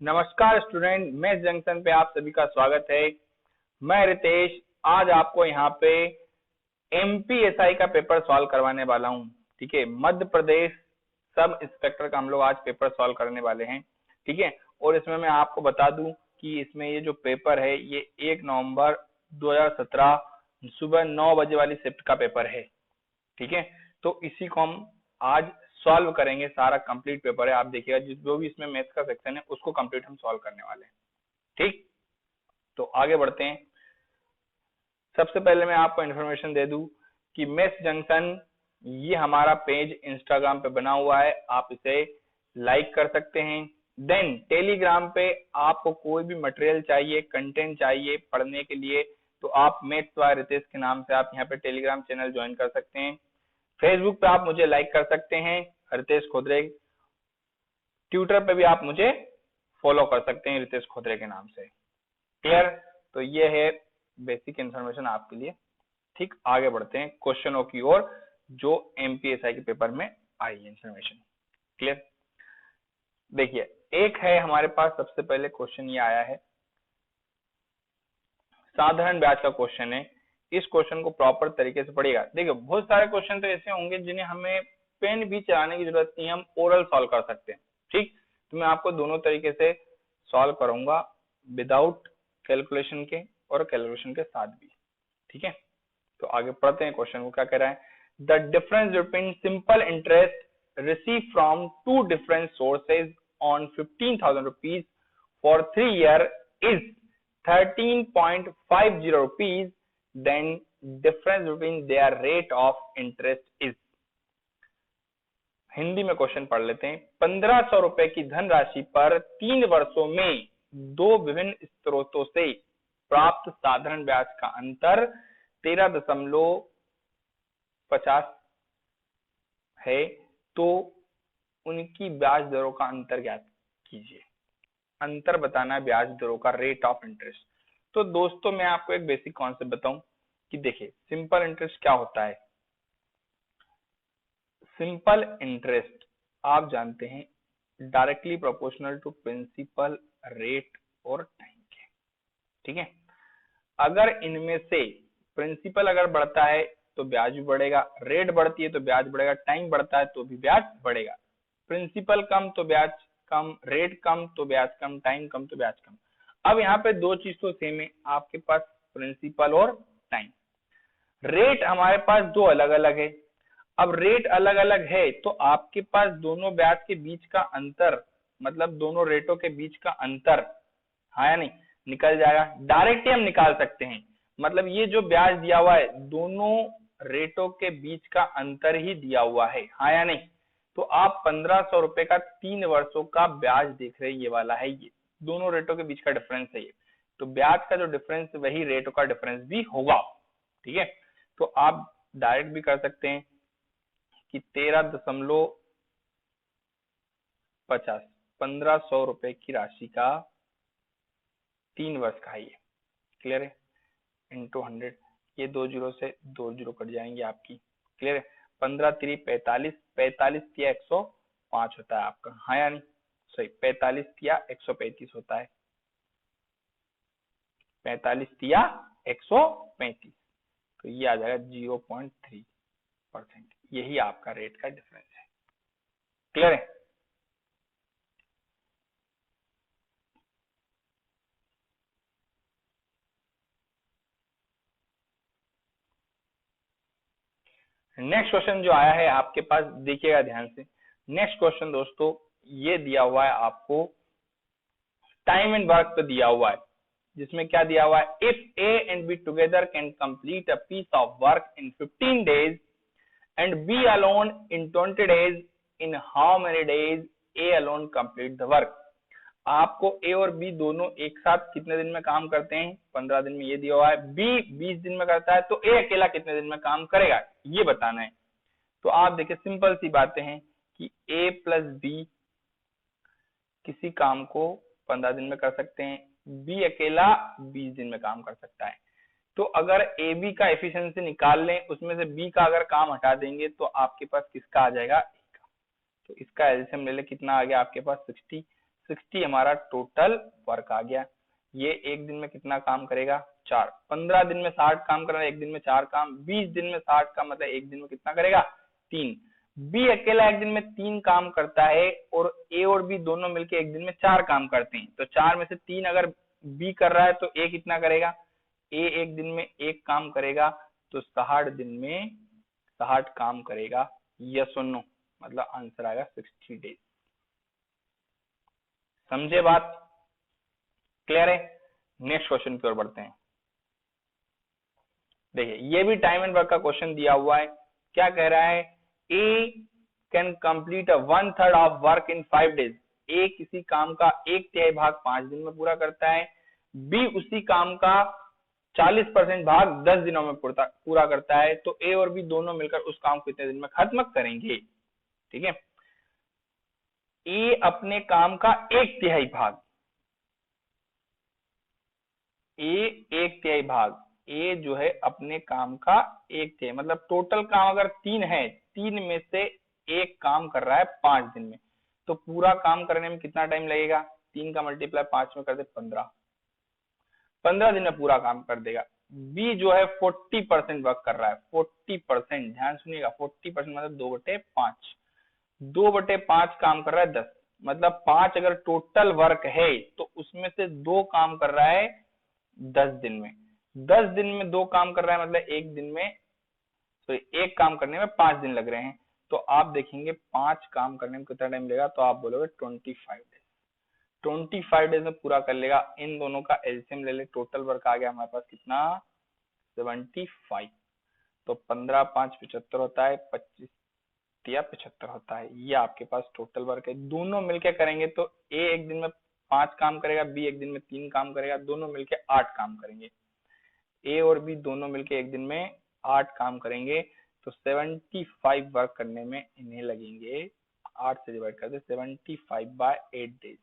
नमस्कार student, maths junction पे आप सभी का स्वागत है। मैं रितेश आज आपको यहाँ पे एमपीएसआई का पेपर सॉल्व करवाने वाला हूँ। ठीक है, मध्य प्रदेश सब इंस्पेक्टर का हम लोग आज पेपर सॉल्व करने वाले हैं। ठीक है, और इसमें मैं आपको बता दूं कि इसमें ये जो पेपर है ये 1 नवंबर 2017 सुबह 9 बजे वाली शिफ्ट का पेपर है। ठीक है, तो इसी को हम आज सॉल्व करेंगे। सारा कंप्लीट पेपर है, आप देखिएगा जो भी इसमें मैथ्स का सेक्शन है उसको कंप्लीट हम सॉल्व करने वाले हैं। ठीक, तो आगे बढ़ते हैं। सबसे पहले मैं आपको इन्फॉर्मेशन दे दूं कि मैथ्स जंक्शन ये हमारा पेज इंस्टाग्राम पे बना हुआ है, आप इसे लाइक कर सकते हैं। देन टेलीग्राम पे आपको कोई भी मटेरियल चाहिए, कंटेंट चाहिए पढ़ने के लिए, तो आप मैथ्स बाय रितेश के नाम से आप यहाँ पे टेलीग्राम चैनल ज्वाइन कर सकते हैं। फेसबुक पे आप मुझे लाइक कर सकते हैं रितेश खोदरे। ट्विटर पे भी आप मुझे फॉलो कर सकते हैं रितेश खोदरे के नाम से। क्लियर? तो ये है बेसिक इंफॉर्मेशन आपके लिए। ठीक, आगे बढ़ते हैं क्वेश्चनों की ओर जो एमपीएसआई के पेपर में आई है इंफॉर्मेशन। क्लियर? देखिए, एक है हमारे पास, सबसे पहले क्वेश्चन ये आया है, साधारण ब्याज का क्वेश्चन है। इस क्वेश्चन को प्रॉपर तरीके से पढ़िएगा। देखिए, बहुत सारे क्वेश्चन तो ऐसे होंगे जिन्हें हमें पेन भी चलाने की जरूरत नहीं है, हम ओरल सॉल्व कर सकते हैं। ठीक, तो मैं आपको दोनों तरीके से सॉल्व करूंगा, विदाउट कैलकुलेशन के और कैलकुलेशन के साथ भी। ठीक है, तो आगे पढ़ते हैं क्वेश्चन को क्या कह रहा है। The difference between simple interest receive from two different sources on 15,000 rupees for 3 years is 13.50 rupees, then difference between their rate of interest is। Hindi में क्वेश्चन पढ़ लेते हैं। 1500 रुपए की धनराशि पर 3 वर्षों में दो विभिन्न स्रोतों से प्राप्त साधारण ब्याज का अंतर 13.50 है, तो उनकी ब्याज दरों का अंतर ज्ञात कीजिए। अंतर बताना है ब्याज दरों का, रेट ऑफ इंटरेस्ट। तो दोस्तों मैं आपको एक बेसिक कॉन्सेप्ट बताऊं कि देखिए सिंपल इंटरेस्ट क्या होता है। सिंपल इंटरेस्ट आप जानते हैं directly proportional to principal rate और टाइम के। ठीक है, अगर इनमें से प्रिंसिपल अगर बढ़ता है तो ब्याज भी बढ़ेगा, रेट बढ़ती है तो ब्याज बढ़ेगा, टाइम बढ़ता है तो भी ब्याज बढ़ेगा। प्रिंसिपल कम तो ब्याज कम, रेट कम तो ब्याज कम, टाइम कम तो ब्याज कम। अब यहाँ पे दो चीज तो सेम है आपके पास, प्रिंसिपल और टाइम। रेट हमारे पास दो अलग अलग है। अब रेट अलग अलग है तो आपके पास दोनों ब्याज के बीच का अंतर, मतलब दोनों रेटों के बीच का अंतर, हाँ या नहीं, निकल जाएगा। डायरेक्ट ही हम निकाल सकते हैं, मतलब ये जो ब्याज दिया हुआ है दोनों रेटों के बीच का अंतर ही दिया हुआ है, हाँ या नहीं। तो आप 1500 रुपए का 3 वर्षों का ब्याज देख रहे हैं, ये वाला है, ये दोनों रेटों के बीच का डिफरेंस है ये। तो ब्याज का जो डिफरेंस वही रेटों का डिफरेंस भी होगा। ठीक है, तो आप डायरेक्ट भी कर सकते हैं कि 13.50 1500 रुपए की राशि का 3 वर्ष का है ये। क्लियर है? इंटू 100, ये 2 जीरो से 2 जीरो कट जाएंगे आपकी। क्लियर है? 15 3 45, 45 या 105 होता है आपका, हाँ या नहीं? सही, 45 या 135 होता है, 45 या 135, तो ये आ जाएगा 0.3%। यही आपका रेट का डिफरेंस है। क्लियर है? नेक्स्ट क्वेश्चन जो आया है आपके पास, देखिएगा ध्यान से। नेक्स्ट क्वेश्चन दोस्तों ये दिया हुआ है आपको, टाइम एंड वर्क पे दिया हुआ है, जिसमें क्या दिया हुआ है, if A and B together can complete a piece of work in 15 days and B alone in 20 days, in how many days A alone complete the work. आपको ए और बी दोनों एक साथ कितने दिन में काम करते हैं, 15 दिन में, ये दिया हुआ है। बी 20 दिन में करता है, तो ए अकेला कितने दिन में काम करेगा, ये बताना है। तो आप देखिए सिंपल सी बातें हैं कि ए प्लस बी किसी काम को 15 दिन में कर सकते हैं, बी अकेला 20 दिन में काम कर सकता है। तो अगर ए बी का एफिशिएंसी निकाल लें, उसमें से बी का अगर काम हटा देंगे तो आपके पास किसका आ जाएगा, ए का। तो इसका एलसीएम ले ले, कितना आ गया आपके पास, 60। 60 हमारा टोटल वर्क आ गया। ये एक दिन में कितना काम करेगा? 4। 15 दिन में 60 काम कर रहा है, एक दिन में 4 काम। 20 दिन में 60 का मतलब एक दिन में कितना करेगा? 3। बी अकेला एक दिन में 3 काम करता है और ए और बी दोनों मिलकर एक दिन में 4 काम करते हैं। तो 4 में से 3 अगर बी कर रहा है तो ए कितना करेगा? ए एक दिन में 1 काम करेगा, तो 60 दिन में 60 काम करेगा। यस और नो? मतलब आंसर आएगा 60 डेज। समझे बात? क्लियर है? नेक्स्ट क्वेश्चन की ओर बढ़ते हैं। देखिए ये भी टाइम एंड वर्क का क्वेश्चन दिया हुआ है। क्या कह रहा है? A can complete 1/3 of work in 5 days. A किसी काम का 1/3 भाग 5 दिन में पूरा करता है। बी उसी काम का 40% भाग 10 दिनों में पूरा करता है। तो ए और बी दोनों मिलकर उस काम को कितने दिन में खत्म करेंगे? ठीक है, ए अपने काम का 1/3 भाग, ए जो है अपने काम का 1/3, मतलब टोटल काम अगर 3 है, 3 में से 1 काम कर रहा है 5 दिन में, तो पूरा काम करने में कितना टाइम लगेगा? 3 का मल्टीप्लाई 5 में कर दे 15, 15 दिन में पूरा काम कर देगा। बी जो है 40% वर्क कर रहा है, 40%, ध्यान सुनिएगा, 40% मतलब 2/5, 2/5 काम कर रहा है 10, मतलब 5 अगर टोटल वर्क है तो उसमें से 2 काम कर रहा है 10 दिन में। 10 दिन में 2 काम कर रहा है मतलब एक दिन में, सॉरी, 1 काम करने में 5 दिन लग रहे हैं। तो आप देखेंगे 5 काम करने में कितना टाइम लगेगा, तो आप बोलोगे 25 डेज। 25 डेज में पूरा कर लेगा। इन दोनों का एलसीएम ले ले, टोटल वर्क आ गया हमारे पास कितना? 75। तो 15 5 75 होता है, 25 या 75 होता है। ये आपके पास टोटल वर्क है। दोनों मिलके करेंगे तो ए एक दिन में 5 काम करेगा, बी एक दिन में 3 काम करेगा, दोनों मिलके 8 काम करेंगे। ए और बी दोनों मिलके एक दिन में 8 काम करेंगे, तो 75 वर्क करने में इन्हें लगेंगे, 8 से डिवाइड कर दे, 75/8 डेज।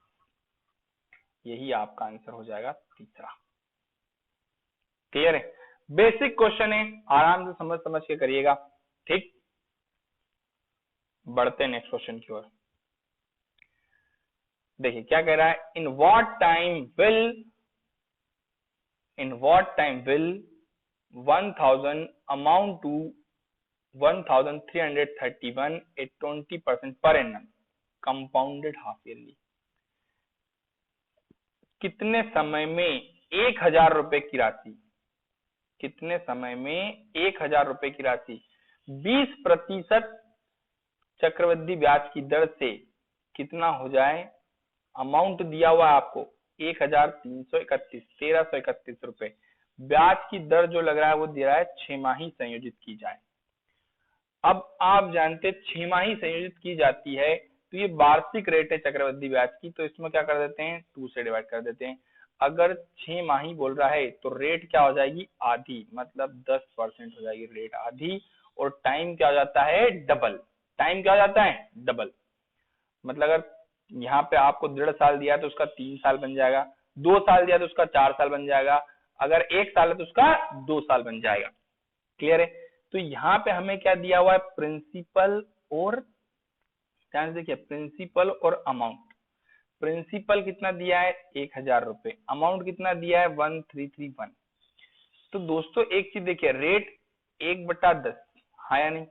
यही आपका आंसर हो जाएगा तीसरा। क्लियर है? बेसिक क्वेश्चन है, आराम से समझ समझ के करिएगा। ठीक, बढ़ते हैं नेक्स्ट क्वेश्चन की ओर। देखिए क्या कह रहा है? In what time will 1000 amount to 1331 at 20% per annum compounded half yearly. कितने समय में 1000 रुपए की राशि, कितने समय में 1000 रुपए की राशि 20% चक्रवृद्धि ब्याज की दर से कितना हो जाए? अमाउंट दिया हुआ है आपको 1331, 1331 रुपए। ब्याज की दर जो लग रहा है वो दिया है 6 माही संयोजित की जाए। अब आप जानते 6 माही संयोजित की जाती है तो ये वार्षिक रेट है चक्रवृद्धि ब्याज की, तो इसमें क्या कर देते हैं? 2 से डिवाइड कर देते हैं। अगर 6 माही बोल रहा है तो रेट क्या हो जाएगी? आधी, मतलब 10% हो जाएगी रेट आधी। और टाइम क्या हो जाता है? डबल। टाइम क्या हो जाता है? डबल। मतलब अगर यहाँ पे आपको 1.5 साल दिया तो उसका 3 साल बन जाएगा, 2 साल दिया तो उसका 4 साल बन जाएगा, अगर 1 साल है तो उसका 2 साल बन जाएगा। क्लियर है? तो यहाँ पे हमें क्या दिया हुआ है? प्रिंसिपल और, ध्यान से देखिए, प्रिंसिपल और अमाउंट। प्रिंसिपल कितना दिया है? 1000 रुपए। अमाउंट कितना दिया है? 1331। तो दोस्तों एक चीज देखिए, रेट 1/10, हाँ या नहीं?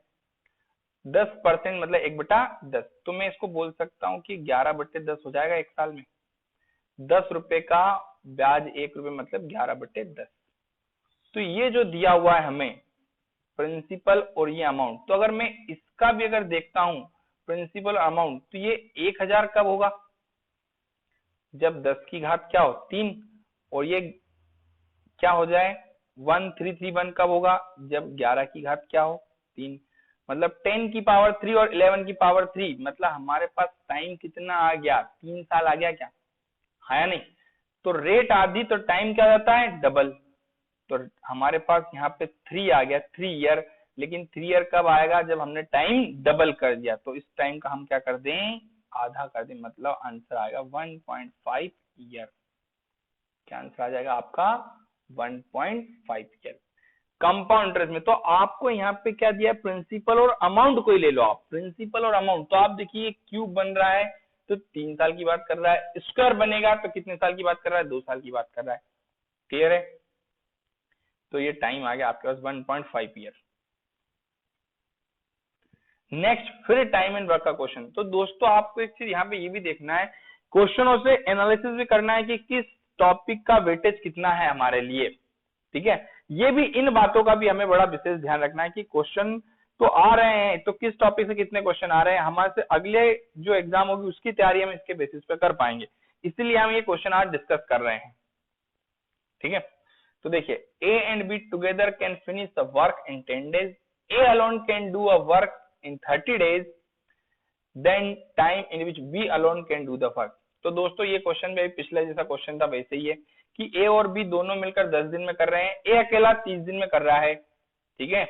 10% मतलब 1/10, तो मैं इसको बोल सकता हूँ कि 11/10 हो जाएगा एक साल में। 10 रुपए का ब्याज 1 रुपए मतलब 11/10। तो ये जो दिया हुआ है हमें प्रिंसिपल और ये अमाउंट, तो अगर मैं इसका भी अगर देखता हूं प्रिंसिपल अमाउंट, तो ये 1000 कब होगा? जब 10 की घात क्या हो? 3। और ये क्या हो जाए? 1331 कब होगा? जब 11 की घात क्या हो? 3। मतलब 10 की पावर 3 और 11 की पावर 3, मतलब हमारे पास टाइम कितना आ गया? 3 साल आ गया क्या? है या नहीं? तो रेट आधी तो टाइम क्या जाता है? डबल। तो हमारे पास यहाँ पे 3 आ गया, 3 ईयर। लेकिन 3 ईयर कब आएगा? जब हमने टाइम डबल कर दिया। तो इस टाइम का हम क्या कर दें? आधा कर दें, मतलब आंसर आएगा 1.5 ईयर। क्या आंसर आ जाएगा आपका? 1.5 ईयर कंपाउंड इंटरेस्ट में। तो आपको यहाँ पे क्या दिया है? प्रिंसिपल और अमाउंट को ही ले लो आप, प्रिंसिपल और अमाउंट। तो आप देखिए क्यूब बन रहा है, तो 3 साल की बात कर रहा है, स्क्वायर बनेगा तो कितने साल की बात कर रहा है, 2 साल की बात कर रहा है। क्लियर है? तो ये टाइम आ गया आपके पास 1.5 ईयर। नेक्स्ट फिर टाइम एंड वर्क का क्वेश्चन। तो दोस्तों आपको एक चीज यहाँ पे ये भी देखना है, क्वेश्चनों से एनालिसिस भी करना है कि किस टॉपिक का वेटेज कितना है हमारे लिए। ठीक है, ये भी इन बातों का भी हमें बड़ा विशेष ध्यान रखना है कि क्वेश्चन तो आ रहे हैं, तो किस टॉपिक से कितने क्वेश्चन आ रहे हैं, हमारे से अगले जो एग्जाम होगी उसकी तैयारी हम इसके बेसिस पे कर पाएंगे, इसलिए हम ये क्वेश्चन आज डिस्कस कर रहे हैं। ठीक है, तो देखिए, A and B together can finish the work in 10 days, A alone can do a work in 30 days, then time in which B alone can do the work. तो दोस्तों ये क्वेश्चन भी पिछला जैसा क्वेश्चन था वैसे ही है कि ए और बी दोनों मिलकर 10 दिन में कर रहे हैं, ए अकेला 30 दिन में कर रहा है। ठीक है,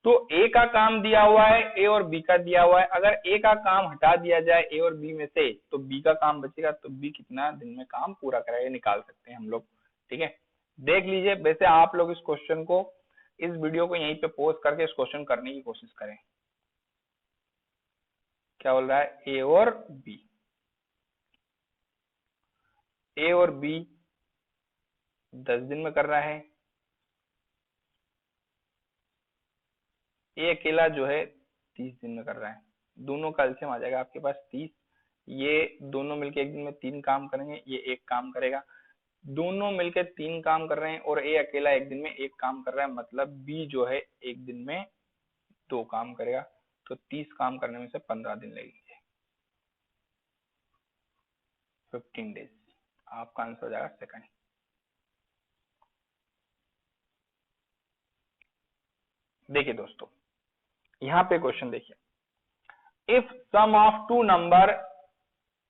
तो ए का काम दिया हुआ है, ए और बी का दिया हुआ है, अगर ए का काम हटा दिया जाए ए और बी में से तो बी का काम बचेगा, तो बी कितना दिन में काम पूरा करेगा निकाल सकते हैं हम लोग। ठीक है, देख लीजिए, वैसे आप लोग इस क्वेश्चन को, इस वीडियो को यहीं पे पोस्ट करके इस क्वेश्चन करने की कोशिश करें। क्या बोल रहा है, ए और बी, ए और बी 10 दिन में कर रहा है, ए अकेला जो है 30 दिन में कर रहा है, दोनों का एलसीएम आ जाएगा आपके पास 30, ये दोनों मिलके एक दिन में 3 काम करेंगे, ये एक काम करेगा, दोनों मिलके 3 काम कर रहे हैं और ए अकेला एक दिन में एक काम कर रहा है, मतलब बी जो है एक दिन में 2 काम करेगा, तो 30 काम करने में से 15 दिन लगेंगे, 15 डेज। आपका आंसर हो जाएगा सेकंड। देखिए दोस्तों, यहाँ पे क्वेश्चन देखिए, if sum of two number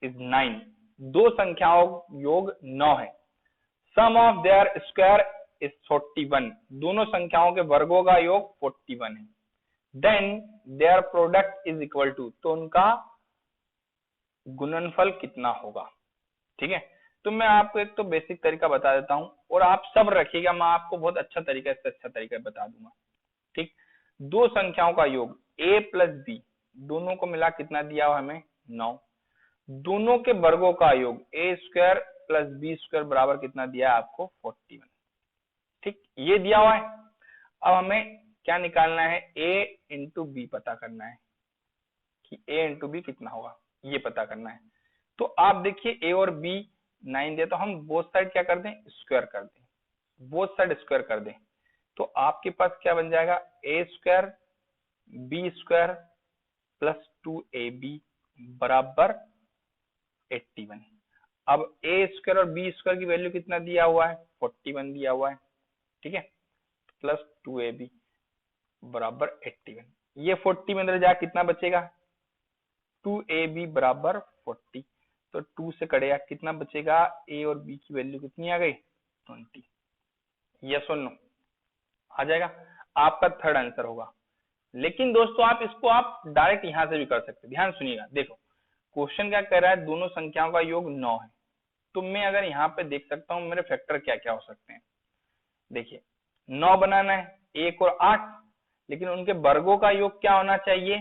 is 9, दो संख्याओं योग 9 है, sum of their square is 41, दोनों संख्याओं के वर्गों का योग 41 है, then their product is equal to, तो उनका गुणनफल कितना होगा। ठीक है, तो मैं आपको एक तो बेसिक तरीका बता देता हूं और आप सब रखिएगा, मैं आपको बहुत अच्छा तरीका, इससे अच्छा तरीका बता दूंगा। ठीक, दो संख्याओं का योग a प्लस बी, दोनों को मिला कितना दिया हुआ हमें 9, दोनों के वर्गों का योग ए स्क्वायर प्लस बी स्क्वायर बराबर कितना दिया है आपको 41। ठीक, ये दिया हुआ है। अब हमें क्या निकालना है, a इंटू बी पता करना है कि a इंटू बी कितना होगा, ये पता करना है। तो आप देखिए a और b 9 दिया, तो हम बोथ साइड क्या कर दें, स्क्वायर कर दें, बोथ साइड स्क्वायर कर दें, तो आपके पास क्या बन जाएगा, A square B square plus 2ab बराबर 81। अब ए स्क्वायर और बी स्क्वायर की वैल्यू कितना दिया हुआ है, 41 दिया हुआ है। ठीक है, प्लस 2ab बराबर 81, ये 40 में अंदर जाकर कितना बचेगा, 2ab बराबर 40, तो 2 से कटेगा कितना बचेगा, ए और बी की वैल्यू कितनी आ गई 20। यस और नो, आ जाएगा, आपका थर्ड आंसर होगा। लेकिन दोस्तों आप इसको आप डायरेक्ट यहां से भी कर सकते हैं, ध्यान सुनिएगा। देखो क्वेश्चन क्या कह रहा है, दोनों संख्याओं का योग 9 है, तो मैं अगर यहाँ पे देख सकता हूँ मेरे फैक्टर क्या क्या हो सकते हैं। देखिए 9 बनाना है, 1 और 8, लेकिन उनके वर्गों का योग क्या होना चाहिए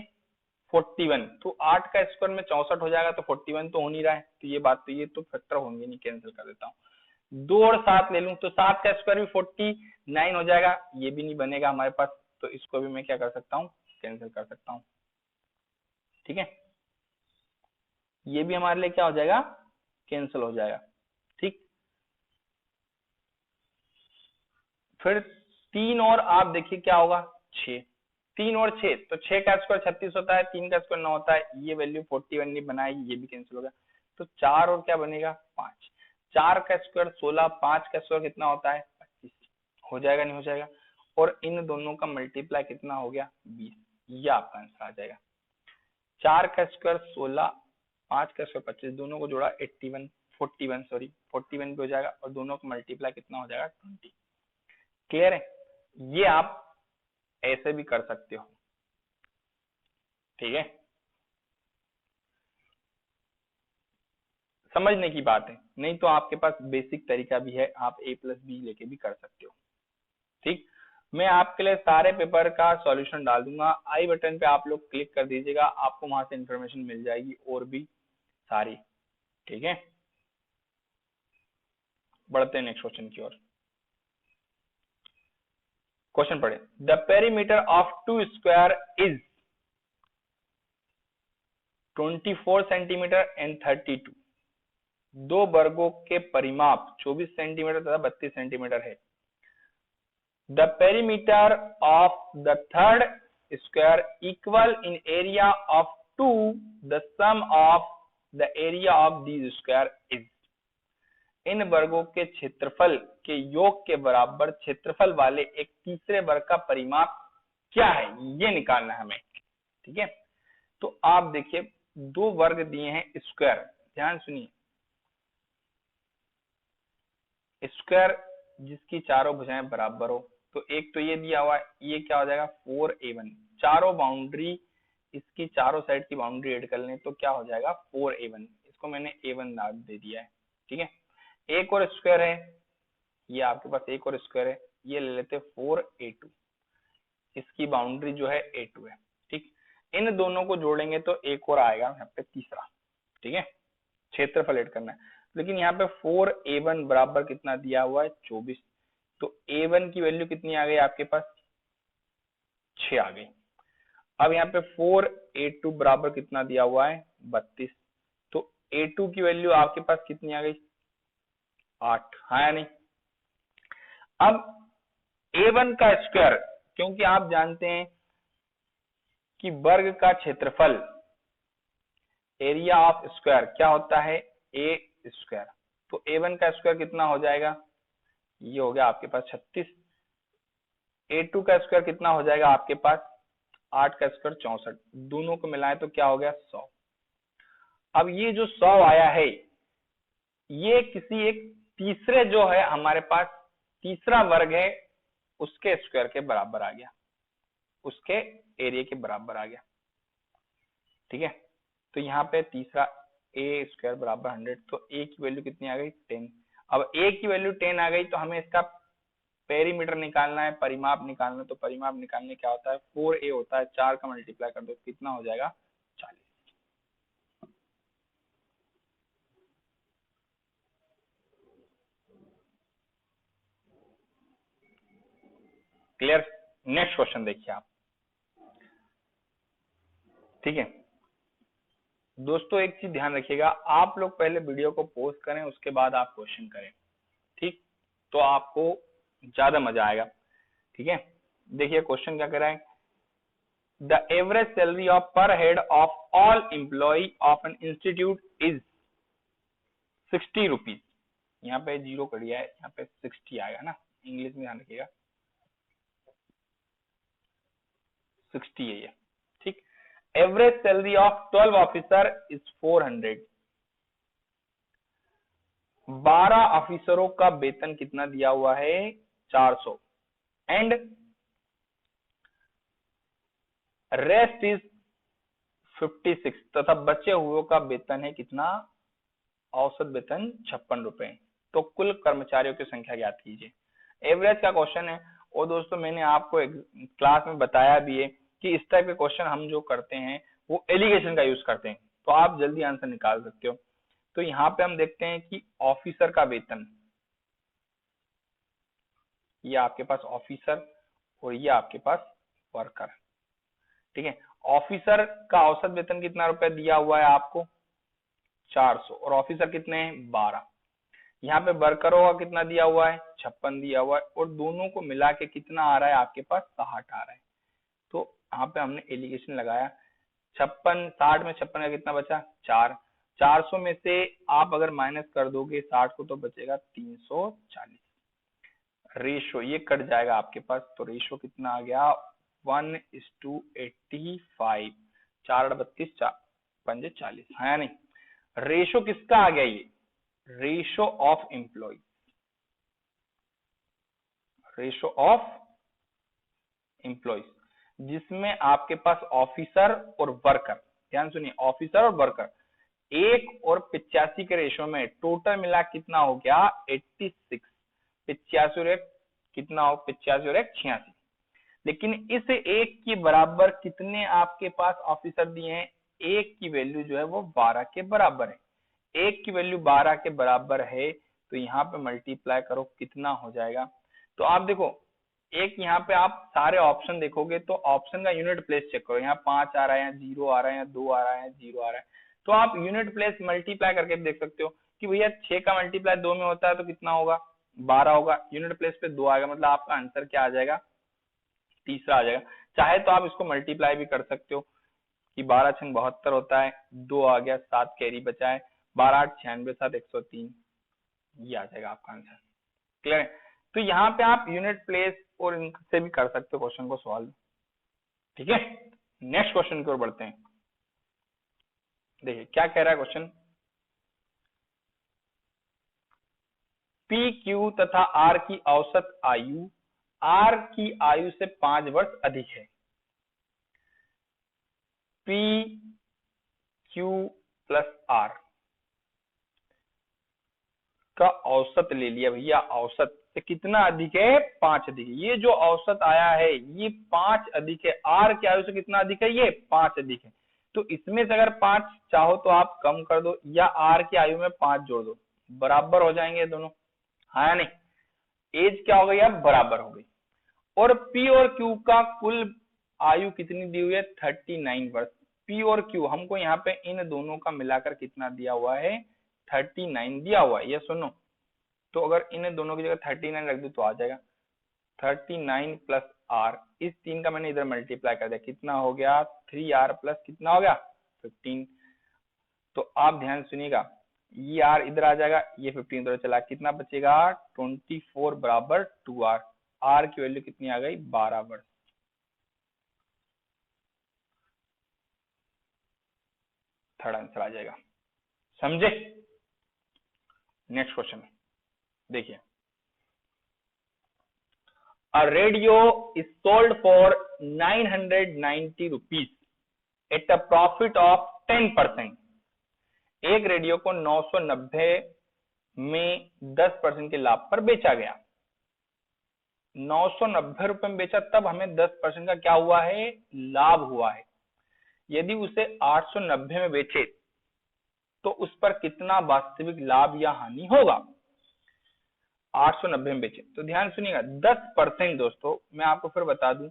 41, तो 8 का स्क्वायर में 64 हो जाएगा, तो 41 तो हो नहीं रहा है, तो ये बात, तो ये तो फैक्टर होंगे नहीं, कैंसिल कर देता हूँ। 2 और 7 ले लूं तो 7 का स्क्वायर भी 49 हो जाएगा, ये भी नहीं बनेगा हमारे पास, तो इसको भी मैं क्या कर सकता हूँ, कैंसिल कर सकता हूँ। ठीक है, ये भी हमारे लिए क्या हो जाएगा, कैंसिल हो जाएगा। ठीक, फिर 3 और आप देखिए क्या होगा 6, 3 और 6, तो 6 का स्क्वायर 36 होता है, 3 का स्क्वायर 9 होता है, ये वैल्यू 41 नहीं बनाई, ये भी कैंसिल हो गया, तो 4 और क्या बनेगा 5, 4 का स्क्वायर 16, 5 का स्क्वायर कितना होता है 25, हो जाएगा नहीं हो जाएगा, और इन दोनों का मल्टीप्लाई कितना हो गया 20, ये आपका आंसर आ जाएगा। 4 का स्क्वायर 16, 5 का स्क्वायर 25, दोनों को जोड़ा 41 भी हो जाएगा, और दोनों का मल्टीप्लाई कितना हो जाएगा 20। क्लियर है, ये आप ऐसे भी कर सकते हो। ठीक है, समझने की बात है, नहीं तो आपके पास बेसिक तरीका भी है, आप a प्लस बी लेके भी कर सकते हो। ठीक, मैं आपके लिए सारे पेपर का सॉल्यूशन डाल दूंगा, आई बटन पे आप लोग क्लिक कर दीजिएगा, आपको वहां से इंफॉर्मेशन मिल जाएगी और भी। सारी। ठीक है, बढ़ते हैं नेक्स्ट क्वेश्चन की ओर। क्वेश्चन पढ़े, the perimeter of 2 square is 24 centimetre and 32। दो वर्गों के परिमाप 24 सेंटीमीटर तथा 32 सेंटीमीटर है। The perimeter of the third square equal in area of 2 the sum of the area of these square is. इन वर्गों के क्षेत्रफल के योग के बराबर क्षेत्रफल वाले एक तीसरे वर्ग का परिमाप क्या है, ये निकालना है हमें। ठीक है, तो आप देखिए दो वर्ग दिए हैं स्क्वायर, ध्यान सुनिए, स्क्वायर जिसकी चारों भुजाएं बराबर हो, तो एक तो ये दिया हुआ है, ये क्या हो जाएगा 4a1। चारों बाउंड्री, इसकी चारों साइड की बाउंड्री ऐड कर लें तो क्या हो जाएगा 4a1। इसको मैंने a1 नाम दे दिया है। ठीक है, एक और स्क्वायर है, ये आपके पास एक और स्क्वायर है, ये ले लेते 4a2, इसकी बाउंड्री जो है a2 है। ठीक, इन दोनों को जोड़ेंगे तो एक और आएगा यहाँ पे तीसरा। ठीक है, क्षेत्रफल ऐड करना है, लेकिन यहाँ पे 4a1 बराबर कितना दिया हुआ है 24, तो a1 की वैल्यू कितनी आ गई आपके पास 6 आ गई। अब यहाँ पे 4a2 बराबर कितना दिया हुआ है 32, तो a2 की वैल्यू आपके पास कितनी आ गई 8, हाँ या नहीं। अब a1 का स्क्वायर, क्योंकि आप जानते हैं कि वर्ग का क्षेत्रफल एरिया ऑफ स्क्वायर क्या होता है a स्क्वायर, तो a1 का स्क्वायर कितना हो जाएगा, ये हो गया आपके पास 36। a2 का स्क्वायर कितना हो जाएगा आपके पास 8 का स्क्वायर 64, दोनों को मिलाएं तो क्या हो गया 100। अब ये जो 100 आया है ये किसी एक तीसरे जो है हमारे पास तीसरा वर्ग है उसके स्क्वायर के बराबर आ गया, उसके एरिया के बराबर आ गया। ठीक है, तो यहाँ पे तीसरा a स्क्वायर बराबर 100, तो a की वैल्यू कितनी आ गई 10। अब a की वैल्यू 10 आ गई तो हमें इसका पेरीमीटर निकालना है, परिमाप निकालना है, तो परिमाप निकालने क्या होता है 4a होता है, 4 का मल्टीप्लाई कर दो कितना हो जाएगा 40। क्लियर, नेक्स्ट क्वेश्चन देखिए आप। ठीक है दोस्तों, एक चीज ध्यान रखिएगा, आप लोग पहले वीडियो को पॉज करें उसके बाद आप क्वेश्चन करें, ठीक, तो आपको ज्यादा मजा आएगा। ठीक है, देखिए क्वेश्चन क्या कह रहा है, द एवरेज सैलरी ऑफ पर head of all employ of an institute is 60 rupees. यहाँ पे जीरो कर दिया है, यहाँ पे 60 आएगा ना, इंग्लिश में ध्यान रखिएगा 60 है ये। ठीक, average salary of 12 officer is 400। 12 ऑफिसरों का वेतन कितना दिया हुआ है 400 एंड रेस्ट इज 56, तथा बचे हुए का वेतन है कितना, औसत वेतन 56 रुपए। तो कुल कर्मचारियों की संख्या ज्ञात कीजिए। एवरेज का क्वेश्चन है, और दोस्तों मैंने आपको क्लास में बताया भी है कि इस टाइप के क्वेश्चन हम जो करते हैं वो एलिगेशन का यूज करते हैं, तो आप जल्दी आंसर निकाल सकते हो। तो यहाँ पे हम देखते हैं कि ऑफिसर का वेतन, ये आपके पास ऑफिसर और ये आपके पास वर्कर। ठीक है, ऑफिसर का औसत वेतन कितना रुपए दिया हुआ है आपको 400, और ऑफिसर कितने हैं 12। यहाँ पे वर्करों का कितना दिया हुआ है 56 दिया हुआ है, और दोनों को मिला के कितना आ रहा है आपके पास 60 आ रहा है। तो यहाँ पे हमने एलिगेशन लगाया, 56 60 में 56 का कितना बचा 4, 400 में से आप अगर माइनस कर दोगे 60 को तो बचेगा 340। रेशो ये कट जाएगा आपके पास, तो रेशो कितना आ गया 1:85, 4 32 4 40, है नहीं। रेशो किसका आ गया, ये ratio of employ, ratio of employ, जिसमें आपके पास ऑफिसर और वर्कर, ध्यान सुनिए ऑफिसर और वर्कर 1 और 85 के रेशो में टोटल मिला कितना हो गया 86। 85 और 1 कितना हो 85 और 1 86, लेकिन इस एक के बराबर कितने आपके पास ऑफिसर दिए हैं एक की वैल्यू जो है वो 12 के बराबर है। एक की वैल्यू 12 के बराबर है तो यहाँ पे मल्टीप्लाई करो कितना हो जाएगा। तो आप देखो एक यहाँ पे आप सारे ऑप्शन देखोगे तो ऑप्शन का यूनिट प्लेस चेक करो, यहाँ 5 आ रहा है, यहाँ 0 आ रहा है, यहाँ 2 आ रहा है, 0 आ रहा है। तो आप यूनिट प्लेस मल्टीप्लाई करके देख सकते हो कि भैया 6 का मल्टीप्लाई 2 में होता है तो कितना होगा, 12 होगा। यूनिट प्लेस पे 2 आएगा, मतलब आपका आंसर क्या आ जाएगा, तीसरा आ जाएगा। चाहे तो आप इसको मल्टीप्लाई भी कर सकते हो कि 12 छंग 72 होता है, 2 आ गया, 7 कैरी बचा है, 12 8 96 7 103, ये आ जाएगा आपका आंसर। क्लियर है। तो यहाँ पे आप यूनिट प्लेस और इनसे भी कर सकते हो क्वेश्चन को सॉल्व। ठीक है, नेक्स्ट क्वेश्चन की ओर बढ़ते हैं। देखिए क्या कह रहा है क्वेश्चन, पी क्यू तथा आर की औसत आयु आर की आयु से 5 वर्ष अधिक है। पी क्यू प्लस आर का औसत ले लिया भैया, औसत से कितना अधिक है, 5 अधिक है। ये जो औसत आया है ये 5 अधिक है, आर की आयु से कितना अधिक है, ये 5 अधिक है। तो इसमें से अगर 5 चाहो तो आप कम कर दो या आर की आयु में 5 जोड़ दो, बराबर हो जाएंगे दोनों, हाँ या नहीं। एज क्या हो गई, अब बराबर हो गई। और पी और क्यू का कुल आयु कितनी दी हुई है, 39 वर्ष। पी और क्यू हमको यहाँ पे इन दोनों का मिलाकर कितना दिया हुआ है, 39 दिया हुआ है। ये सुनो, तो अगर इन दोनों की जगह 39 रख दो तो आ जाएगा 39 प्लस आर, इस 3 का मैंने इधर मल्टीप्लाई कर दिया, कितना हो गया 3r प्लस कितना हो गया 15। तो आप ध्यान सुनिएगा, ये r इधर आ जाएगा, ये 15 इधर चला, कितना बचेगा 24 बराबर 2r। r की वैल्यू कितनी आ गई, 12 वर्ष। थर्ड आंसर आ जाएगा, समझे। नेक्स्ट क्वेश्चन देखिए, a radio is sold for 990 rupees at a profit of 10%। एक रेडियो को 990 में 10% के लाभ पर बेचा गया। 990 रुपए में बेचा, तब हमें 10% का क्या हुआ है, लाभ हुआ है। यदि उसे 890 में बेचे तो उस पर कितना वास्तविक लाभ या हानि होगा। 890 में बेचे तो ध्यान सुनिएगा 10%, दोस्तों मैं आपको फिर बता दूं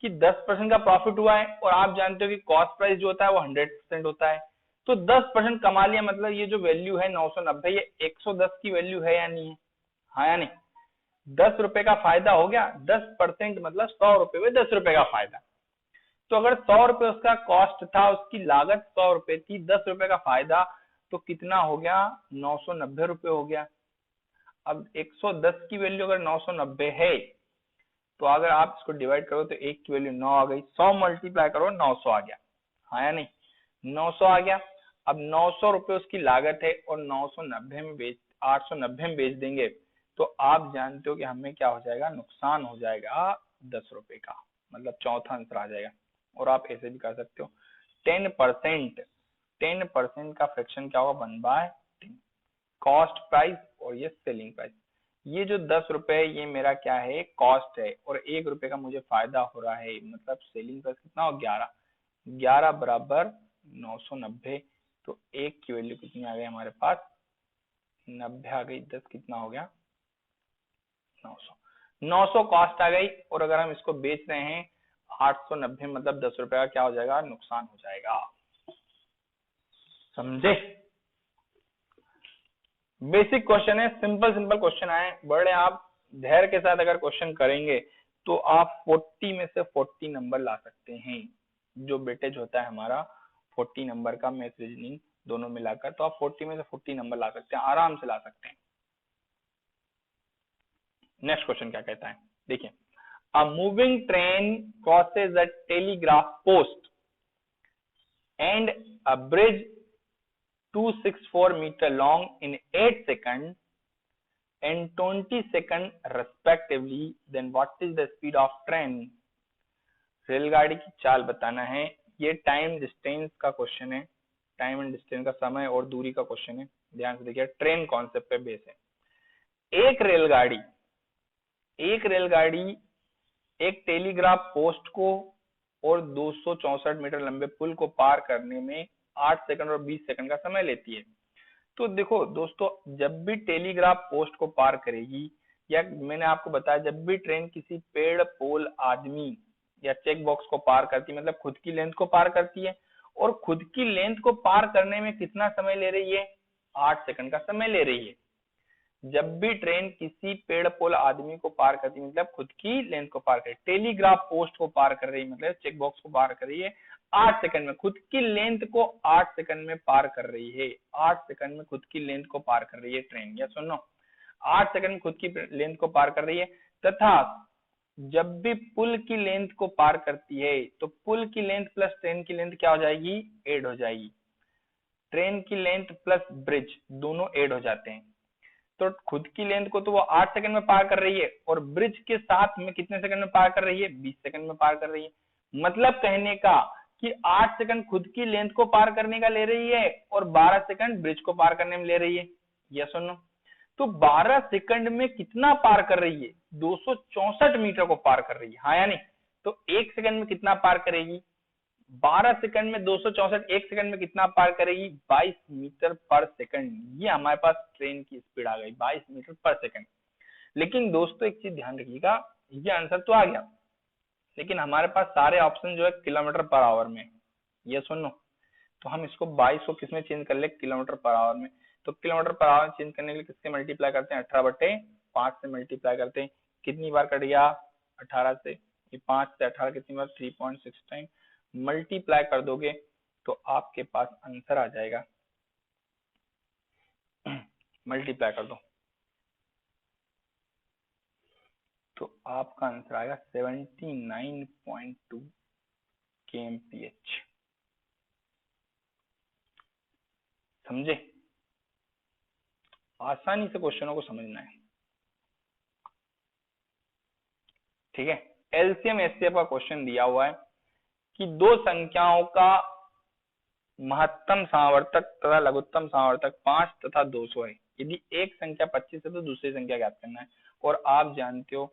कि 10% का प्रॉफिट हुआ है, और आप जानते हो कि कॉस्ट प्राइस जो होता है वो 100% होता है। तो 10% कमा लिया, मतलब ये जो वैल्यू है 990, ये 110 की वैल्यू है या नहीं है, हाँ या नहीं। 10 रुपए का फायदा हो गया, 10% मतलब 100 रुपए में 10 रुपए का फायदा। तो अगर 100 रुपए उसका कॉस्ट था, उसकी लागत 100 रुपए थी, 10 रुपए का फायदा, तो कितना हो गया 990 रुपए हो गया। अब 110 की वैल्यू अगर 990 है तो अगर आप इसको डिवाइड करो तो 1 की वैल्यू 9 आ गई, 100 मल्टीप्लाई करो 900 आ गया, हाँ या नहीं, 900 आ गया। अब 900 रुपए उसकी लागत है और 990 में बेच 890 में बेच देंगे तो आप जानते हो कि हमें क्या हो जाएगा, नुकसान हो जाएगा 10 रुपए का, मतलब चौथा आंसर आ जाएगा। और आप ऐसे भी कर सकते हो 10% का फ्रैक्शन क्या होगा, 1/10 कॉस्ट प्राइस और ये सेलिंग प्राइस। ये जो 10 रुपए ये मेरा क्या है, कॉस्ट है, और 1 रुपए का मुझे फायदा हो रहा है, मतलब सेलिंग प्राइस कितना हो 11 बराबर 990। तो 1 की वैल्यू कितनी आ गई हमारे पास, 90 आ गई, 10 कितना हो गया 900 कॉस्ट आ गई। और अगर हम इसको बेच रहे हैं 890, मतलब 10 रुपए का क्या हो जाएगा, नुकसान हो जाएगा, समझे। बेसिक क्वेश्चन है, सिंपल सिंपल क्वेश्चन आए, बड़े आप धैर्य के साथ अगर क्वेश्चन करेंगे तो आप 40 में से 40 नंबर ला सकते हैं। जो वेटेज होता है हमारा 40 नंबर का, मैथ रीजनिंग दोनों मिलाकर, तो आप 40 में से 40 नंबर ला सकते हैं, आराम से ला सकते हैं। नेक्स्ट क्वेश्चन क्या कहता है, देखिए, a moving train crosses a telegraph post and a bridge 264 meter long in 8 seconds and 20 seconds respectively, then what is the speed of train। रेलगाड़ी की चाल बताना है, ये टाइम डिस्टेंस का क्वेश्चन है, टाइम एंड डिस्टेंस का समय और दूरी का क्वेश्चन है। ध्यान से देखिए, ट्रेन कॉन्सेप्ट पे बेस है। एक रेलगाड़ी एक टेलीग्राफ पोस्ट को और 264 मीटर लंबे पुल को पार करने में 8 सेकंड और 20 सेकंड का समय लेती है। तो देखो दोस्तों, जब भी टेलीग्राफ पोस्ट को पार करेगी, या मैंने आपको बताया जब भी ट्रेन किसी पेड़, पोल, आदमी या चेक बॉक्स को पार करती है, मतलब खुद की लेंथ को पार करती है, और खुद की लेंथ को पार करने में कितना समय ले रही है? 8 सेकंड का समय ले रही है। जब भी ट्रेन किसी पेड़, पोल, आदमी को पार करती है, मतलब खुद की लेंथ को पार कर, टेलीग्राफ पोस्ट को पार कर रही है, मतलब चेक बॉक्स को पार कर रही है 8 सेकंड में, खुद की लेंथ को 8 सेकंड में पार कर रही है। 8 सेकंड में खुद की लेंथ को पार कर रही है ट्रेन, या सुनो, 8 सेकंड में खुद की लेंथ को पार कर रही है। तथा जब भी पुल की लेंथ को पार करती है, तो पुल की लेंथ प्लस ट्रेन की लेंथ क्या हो जाएगी? ऐड हो जाएगी। ट्रेन की लेंथ प्लस ब्रिज दोनों ऐड हो जाते हैं। तो खुद की लेंथ को तो वो 8 सेकंड में पार कर रही है, और ब्रिज के साथ में कितने सेकंड में पार कर रही है? 20 सेकंड में पार कर रही है। मतलब कहने का कि 8 सेकंड खुद की लेंथ को पार करने का ले रही है, और 12 सेकंड ब्रिज को पार करने में ले रही है। यस और नो? तो 12 सेकंड में कितना पार कर रही है? 264 मीटर को पार कर रही है, हाँ या नहीं? तो 1 सेकंड में कितना पार करेगी? 12 सेकंड में 264, 1 सेकंड में कितना पार करेगी? 22 मीटर पर सेकंड। ये हमारे पास ट्रेन की स्पीड आ गई, 22 मीटर पर सेकंड। लेकिन दोस्तों एक चीज ध्यान रखिएगा, ये आंसर तो आ गया, लेकिन हमारे पास सारे ऑप्शन जो है किलोमीटर पर आवर में। ये सुनो, तो हम इसको 22 को किसमें चेंज कर ले? किलोमीटर पर आवर में। तो किलोमीटर पर आवर चेंज करने के लिए किससे मल्टीप्लाई करते हैं? 18/5 से मल्टीप्लाई करते हैं। कितनी बार कट गया? 18 से। ये 5 से 18 कितनी बार? 3.6 टाइम। मल्टीप्लाई कर दोगे तो आपके पास आंसर आ जाएगा, मल्टीप्लाई कर दो तो आपका आंसर आएगा 79.2 kmph। समझे? आसानी से क्वेश्चनों को समझना है, ठीक है। एलसीएम एचसीएफ का क्वेश्चन दिया हुआ है कि दो संख्याओं का महत्तम समावर्तक तथा लघुत्तम समावर्तक 5 तथा 200 है। यदि एक संख्या 25 है तो दूसरी संख्या ज्ञात करना है। और आप जानते हो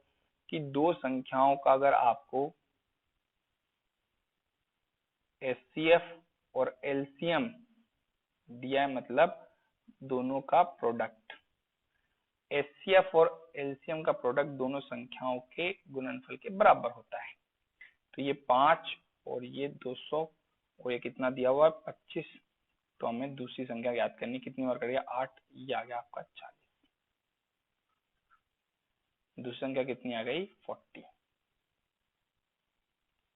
कि दो संख्याओं का अगर आपको एचसीएफ और एलसीएम दिया है, मतलब दोनों का प्रोडक्ट, एचसीएफ और एलसीएम का प्रोडक्ट दोनों संख्याओं के गुणनफल के बराबर होता है। तो ये 5 और ये 200 और ये कितना दिया हुआ है? 25। तो हमें दूसरी संख्या ज्ञात करनी, कितनी बार करेगा? 8। ये आ गया आपका 40। दूसरी संख्या कितनी आ गई? 40।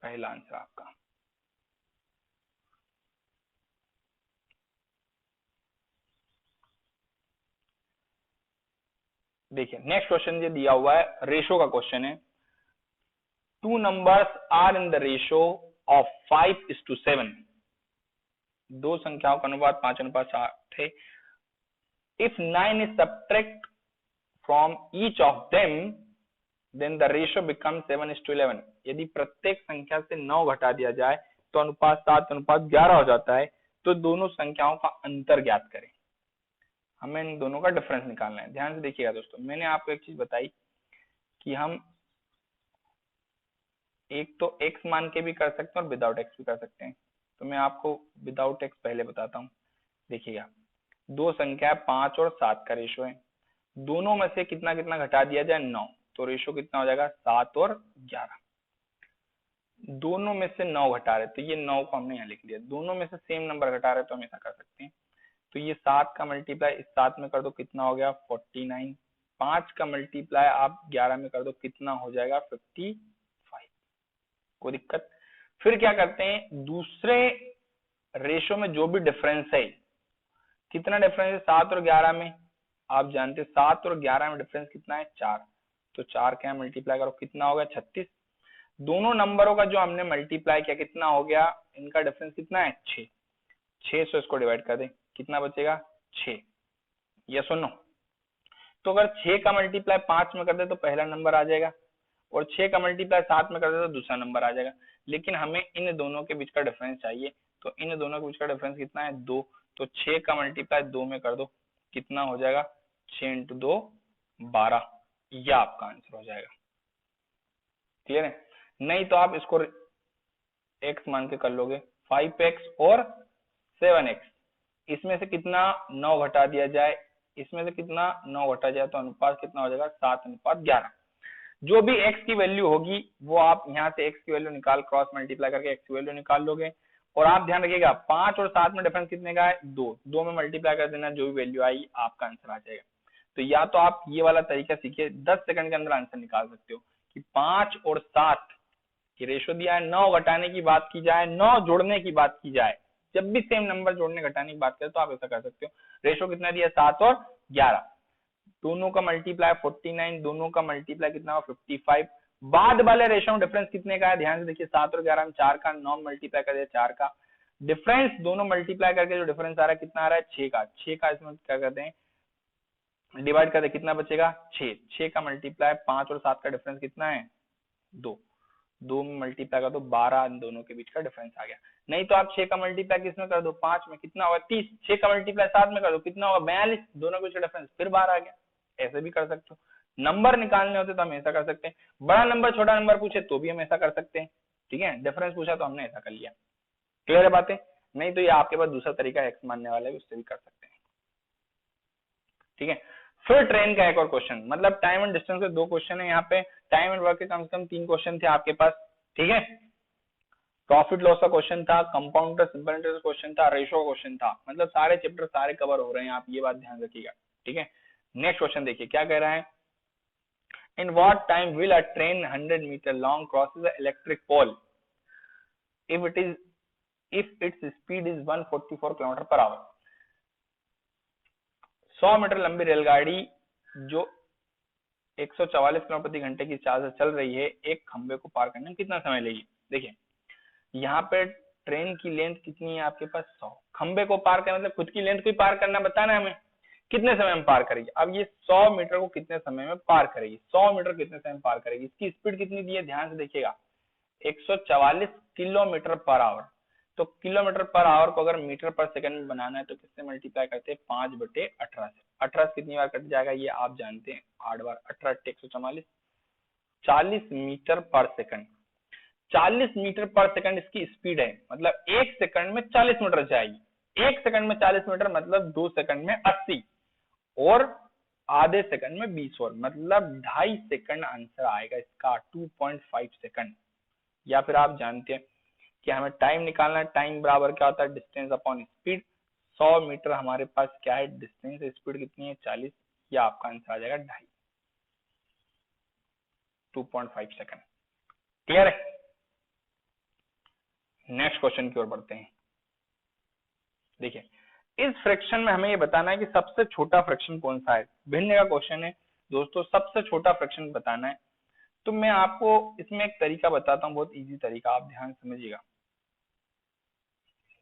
पहला आंसर आपका। देखिए नेक्स्ट क्वेश्चन ये दिया हुआ है, रेशो का क्वेश्चन है। Two numbers are in the ratio of 5:7। दो संख्याओं का अनुपात 5:8 है। If 9 is subtract from each of them, then the ratio becomes 7:11। यदि प्रत्येक संख्या से 9 घटा दिया जाए तो अनुपात 7:11 हो जाता है। तो दोनों संख्याओं का अंतर ज्ञात करें। हमें इन दोनों का डिफरेंस निकालना है। ध्यान से देखिएगा दोस्तों, मैंने आपको एक चीज बताई कि हम एक तो x मान के भी कर सकते हैं और विदाउट x भी कर सकते हैं। तो मैं आपको विदाउट x पहले बताता हूँ। देखिएगा, दो संख्या 5 और 7 का रेशो है। दोनों में से कितना कितना घटा दिया जाए? 9। तो रेशो कितना हो जाएगा? 7 और 11। दोनों में से 9 घटा रहे, तो ये 9 को हमने यहाँ लिख दिया। दोनों में से सेम नंबर घटा रहे तो हम ऐसा कर सकते हैं। तो ये 7 का मल्टीप्लाई इस 7 में कर दो, कितना हो गया? 49। 5 का मल्टीप्लाई आप 11 में कर दो, कितना हो जाएगा? 55। कोई दिक्कत? फिर क्या करते हैं, दूसरे रेशो में जो भी डिफरेंस है, कितना डिफरेंस है 7 और 11 में? आप जानते हैं 7 और 11 में डिफरेंस कितना है? 4। तो 4 क्या मल्टीप्लाई करो, कितना होगा? 36। दोनों नंबरों का जो हमने मल्टीप्लाई किया कितना हो गया? इनका डिफरेंस कितना है? 6। 6 से इसको डिवाइड कर दें, कितना बचेगा? 6। यस और नो? तो अगर 6 का मल्टीप्लाई 5 में कर दे तो पहला नंबर आ जाएगा, और 6 का मल्टीप्लाई 7 में कर दे तो दूसरा नंबर आ जाएगा। लेकिन हमें इन दोनों के बीच का डिफरेंस चाहिए। तो इन दोनों के बीच का डिफरेंस कितना है? 2। तो 6 का मल्टीप्लाई 2 में कर दो, कितना हो जाएगा? 6 × 2 12। यह आपका आंसर हो जाएगा। क्लियर है? नहीं तो आप इसको x मान के कर लोगे, 5x और 7x, इसमें से कितना 9 घटा दिया जाए, इसमें से कितना 9 घटा जाए, तो अनुपात कितना हो जाएगा 7:11। जो भी x की वैल्यू होगी वो आप यहाँ से x की वैल्यू निकाल क्रॉस मल्टीप्लाई करके x की वैल्यू निकाल लोगे। और आप ध्यान रखिएगा 5 और 7 में डिफरेंस कितने का है, 2 में मल्टीप्लाई कर देना, जो भी वैल्यू आई आपका आंसर आ जाएगा। तो या तो आप ये वाला तरीका सीखिए, 10 सेकंड के अंदर आंसर निकाल सकते हो कि 5 और 7 की रेशो दिया है, 9 घटाने की बात की जाए, 9 जोड़ने की बात की जाए, जब भी सेम नंबर जोड़ने घटाने की बात करें तो आप ऐसा कर सकते हो। रेशो कितना दिया 7 और 11, दोनों का मल्टीप्लाई 49, दोनों का मल्टीप्लाई कितना हुआ 55। बाद वाले रेशो में डिफरेंस कितने का है, ध्यान से देखिए 7 और 11 में 4 का, 9 मल्टीप्लाई कर दिया 4 का, डिफरेंस दोनों मल्टीप्लाई करके जो डिफरेंस आ रहा है कितना आ रहा है 6 का। 6 का इसमें क्या करते हैं डिवाइड करते, कितना बचेगा 6, 6 का मल्टीप्लाई 5 और 7 का डिफरेंस कितना है 2, 2 में मल्टीप्लाई कर दो 12, इन दोनों के बीच का डिफरेंस आ गया। नहीं तो आप 6 का मल्टीप्लाई किसमें कर दो 5 में, कितना होगा 30, 6 का मल्टीप्लाई 7 में कर दो कितना होगा 42, दोनों के बीच का डिफरेंस फिर 12 आ गया। ऐसे भी कर सकते हो, नंबर निकालने होते तो हम ऐसा कर सकते हैं, बड़ा नंबर छोटा नंबर पूछे तो भी हम ऐसा कर सकते हैं, ठीक है, डिफरेंस पूछा तो हमने ऐसा कर लिया। क्लियर है बातें? नहीं तो ये आपके पास दूसरा तरीका एक्स मानने वाला है, उससे भी कर सकते हैं, ठीक है। फिर ट्रेन का एक और क्वेश्चन, मतलब टाइम एंड डिस्टेंस के 2 क्वेश्चन है यहाँ पे, टाइम एंड वर्क के कम से कम 3 क्वेश्चन थे आपके पास, ठीक है। प्रॉफिट लॉस का क्वेश्चन था, कंपाउंड सिंपल इंटरेस्ट क्वेश्चन था, रेशो का क्वेश्चन था, मतलब सारे चैप्टर सारे कवर हो रहे हैं, आप ये बात ध्यान रखिएगा, ठीक है। नेक्स्ट क्वेश्चन देखिए क्या कह रहा है, in what time will a train 100 metre long crosses a electric pole if its speed is 144 kilometre per hour. 100 metre लंबी रेलगाड़ी जो 144 किलोमीटर प्रति घंटे की चाल से चल रही है, एक खंबे को पार करने में कितना समय लेगी। देखिए यहाँ पे ट्रेन की लेंथ कितनी है आपके पास 100, खंबे को पार करना मतलब खुद की लेंथ को ही पार करना, बताना है हमें कितने समय में पार करेगी। अब ये 100 मीटर को कितने समय में पार करेगी, 100 मीटर कितने समय में पार करेगी, इसकी स्पीड कितनी दी है ध्यान से देखिएगा 144 किलोमीटर पर आवर। तो किलोमीटर पर आवर को अगर मीटर पर सेकंड में बनाना है तो किससे मल्टीप्लाई करते हैं 5/18 से। 18 कितनी बार कट जाएगा ये आप जानते हैं, 8 बार, 18 144, 40 मीटर पर सेकंड। 40 मीटर पर सेकंड इसकी स्पीड है, मतलब 1 सेकंड में 40 मीटर जाएगी। 1 सेकंड में 40 मीटर मतलब 2 सेकंड में 80 और आधे सेकंड में 20 और, मतलब 2.5 सेकंड आंसर आएगा इसका, 2.5 सेकंड। या फिर आप जानते हैं कि हमें टाइम निकालना है, टाइम बराबर क्या होता है डिस्टेंस अपॉन स्पीड। 100 मीटर हमारे पास क्या है डिस्टेंस, स्पीड कितनी है 40, या आपका आंसर आ जाएगा 2.5, 2.5 सेकंड। क्लियर है? नेक्स्ट क्वेश्चन की ओर बढ़ते हैं। देखिए इस फ्रैक्शन में हमें ये बताना है कि सबसे छोटा फ्रैक्शन कौन सा है। भिन्न का क्वेश्चन है दोस्तों, सबसे छोटा फ्रैक्शन बताना है। तो मैं आपको इसमें एक तरीका बताता हूँ, बहुत इजी तरीका, आप ध्यान समझिएगा।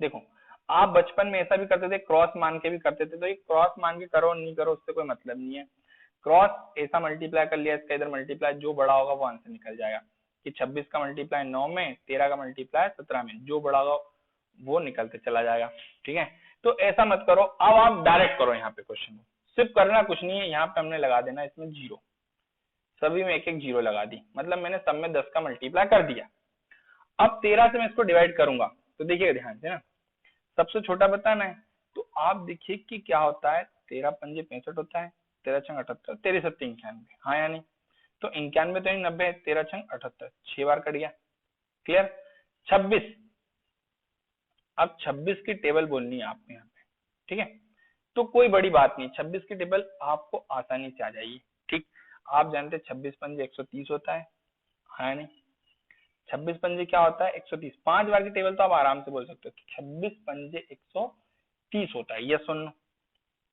देखो आप बचपन में ऐसा भी करते थे, क्रॉस मान के भी करते थे, तो ये क्रॉस मान के करो नहीं करो उससे कोई मतलब नहीं है। क्रॉस ऐसा मल्टीप्लाई कर लिया, इसका इधर मल्टीप्लाई, जो बड़ा होगा वो आंसर निकल जाएगा कि 26 का मल्टीप्लाई 9 में, 13 का मल्टीप्लाई 17 में, जो बड़ा होगा वो निकलते चला जाएगा, ठीक है। तो ऐसा मत करो, अब आप डायरेक्ट करो यहाँ पे क्वेश्चन को, सिर्फ करना कुछ नहीं है, यहाँ पे हमने लगा देना इसमें 0, सभी में एक एक 0 लगा दी, मतलब मैंने सब में 10 का मल्टीप्लाई कर दिया। अब 13 से मैं इसको डिवाइड करूंगा, तो देखिएगा ध्यान से ना, सबसे छोटा बताना है। तो आप देखिए कि क्या होता है, 13 पंजे 65 होता है, 13 छंग 78, 13 सत्ते 91, हाँ या नहीं, तो 91 तो 90 है, 13 छंग 78, 6 बार कट गया। क्लियर? 26, अब 26 की टेबल बोलनी है आपको यहाँ पे, ठीक है। तो कोई बड़ी बात नहीं, 26 की टेबल आपको आसानी से आ जाएगी, ठीक। आप जानते हैं 26 पंजे 130 होता है, हाँ या नहीं, 26 पंजे क्या होता है 130, 5 बार की टेबल तो आप आराम से बोल सकते हो कि 26 पंजे 130 होता है, यस और नो,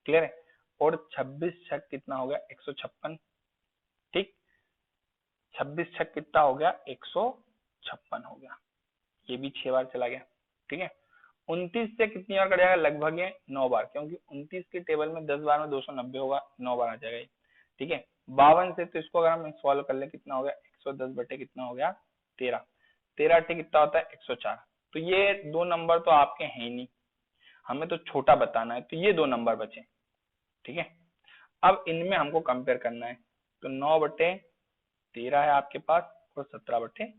क्लियर है। और 26 छक कितना हो गया 156, ठीक, 26 छक कितना हो गया 156 हो गया, ये भी 6 बार चला गया, ठीक है। 29 से कितनी बार कट जाएगा, लगभग है 9 बार, क्योंकि 29 की टेबल में 10 बार में 290 होगा, 9 बार आ जाएगा, ठीक है। 52 से तो इसको अगर हम सॉल्व कर ले कितना हो गया 110 बटे कितना हो गया 13, 13 अट्ठे कितना होता है 104। तो ये 2 नंबर तो आपके हैं ही नहीं, हमें तो छोटा बताना है, तो ये 2 नंबर बचे, ठीक है। अब इनमें हमको कंपेयर करना है, तो 9/13 है आपके पास और 17/26,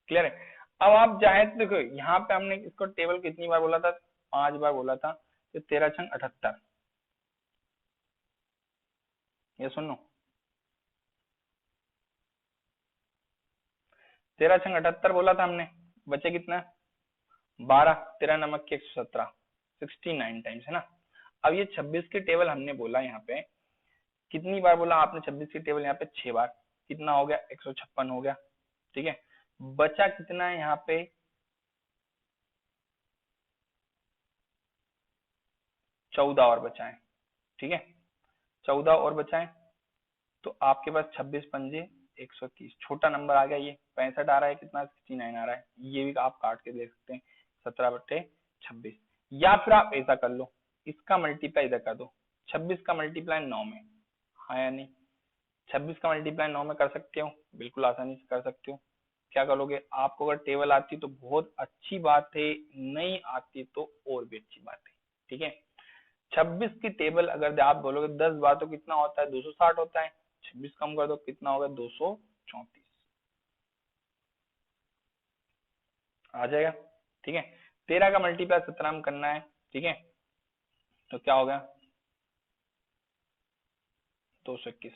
क्लियर है। अब आप चाहे तो देखो यहाँ पे हमने इसको टेबल कितनी बार बोला था, 5 बार बोला था, तो 13 छंग 78, ये सुनो 13 छंग 78 बोला था हमने, बचे कितना 12, 13 नमक के 117, 69 टाइम्स है ना। अब ये 26 की टेबल हमने बोला यहाँ पे कितनी बार बोला आपने, 26 की टेबल यहाँ पे 6 बार, कितना हो गया 156 हो गया, ठीक है। बचा कितना है यहाँ पे 14 और बचा है, ठीक है 14 और बचा है। तो आपके पास 26 पंजे 130, छोटा नंबर आ गया, ये 65 आ रहा है, कितना 69 आ रहा है, ये भी आप काट के देख सकते हैं 17/26। या फिर आप ऐसा कर लो, इसका मल्टीप्लाई इधर कर दो, 26 का मल्टीप्लाई 9 में, हाँ या नहीं, 26 का मल्टीप्लाई 9 में कर सकते हो, बिल्कुल आसानी से कर सकते हो। क्या करोगे, आपको अगर टेबल आती तो बहुत अच्छी बात है, नहीं आती तो और भी अच्छी बात है, ठीक है। 26 की टेबल अगर आप बोलोगे 10 बार तो कितना होता है 260 होता है, 26 कम कर दो कितना होगा 234 आ जाएगा, ठीक है। 13 का मल्टीप्लाई 17 में करना है, ठीक है, तो क्या होगा 221।